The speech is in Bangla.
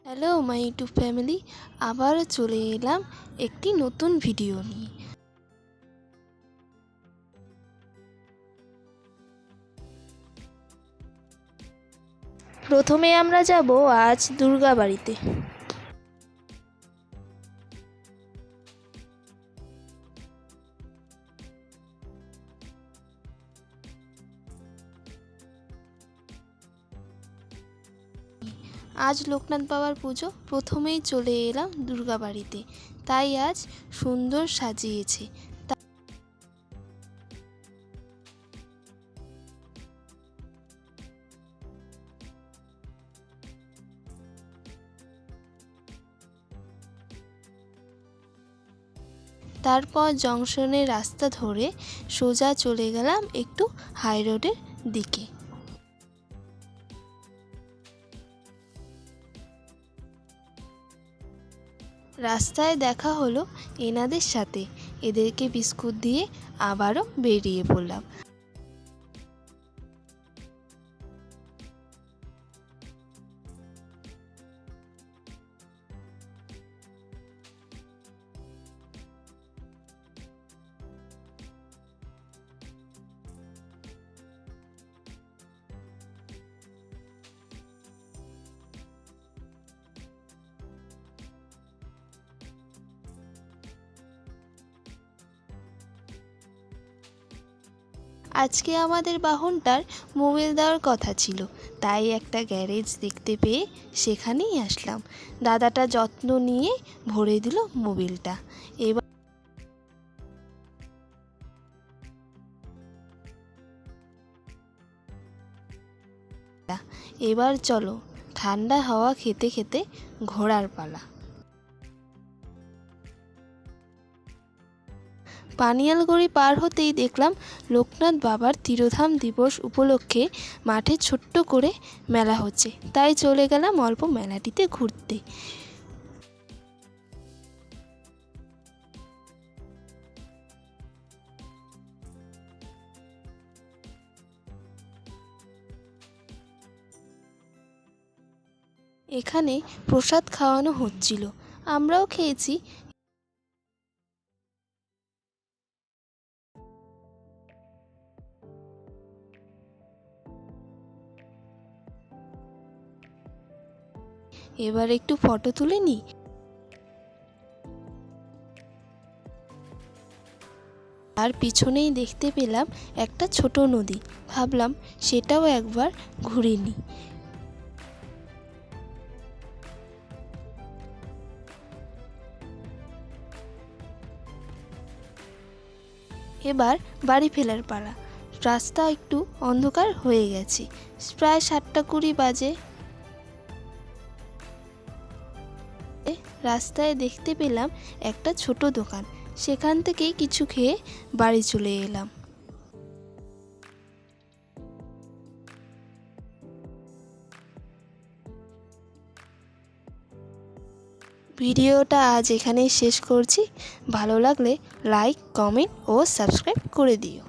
হ্যালো মাই ইউটিউব ফ্যামিলি, আবারও চলে এলাম একটি নতুন ভিডিও নিয়ে। প্রথমে আমরা যাব আজ দুর্গাবাড়িতে। আজ লোকনাথ বাবার পুজো, প্রথমেই চলে এলাম দুর্গাবাড়িতে। তাই আজ সুন্দর সাজিয়েছে। তারপর জংশনের রাস্তা ধরে সোজা চলে গেলাম একটু হাই রোডের দিকে। রাস্তায় দেখা হলো এনাদের সাথে, এদেরকে বিস্কুট দিয়ে আবারও বেরিয়ে পড়লাম। আজকে আমাদের বাহনটার মোবিল দেওয়ার কথা ছিল, তাই একটা গ্যারেজ দেখতে পেয়ে সেখানেই আসলাম। দাদাটা যত্ন নিয়ে ভরে দিল মোবিলটা। এবার চলো ঠান্ডা হাওয়া খেতে খেতে ঘোরার পালা। পানিয়ালগড়ি পার হতেই দেখলাম লোকনাথ বাবার তিরোধাম দিবস উপলক্ষে মাঠে ছোট্ট করে মেলা হচ্ছে, তাই চলে গেলাম অল্প মেলাটিতে ঘুরতে। এখানে প্রসাদ খাওয়ানো হচ্ছিল, আমরাও খেয়েছি। এবার একটু ফটো তুলে নিই। আর পিছনেই দেখতে পেলাম একটা ছোট নদী, ভাবলাম সেটাও একবার ঘুরে নিই। এবার বাড়ি ফেরার পালা। রাস্তা একটু অন্ধকার হয়ে গেছে, প্রায় 7:20 বাজে। রাস্তায় দেখতে পেলাম একটা ছোট দোকান, সেখান থেকেই কিছু খেয়ে বাড়ি চলে এলাম। ভিডিওটা আজ এখানেই শেষ করছি। ভালো লাগলে লাইক, কমেন্ট ও সাবস্ক্রাইব করে দিও।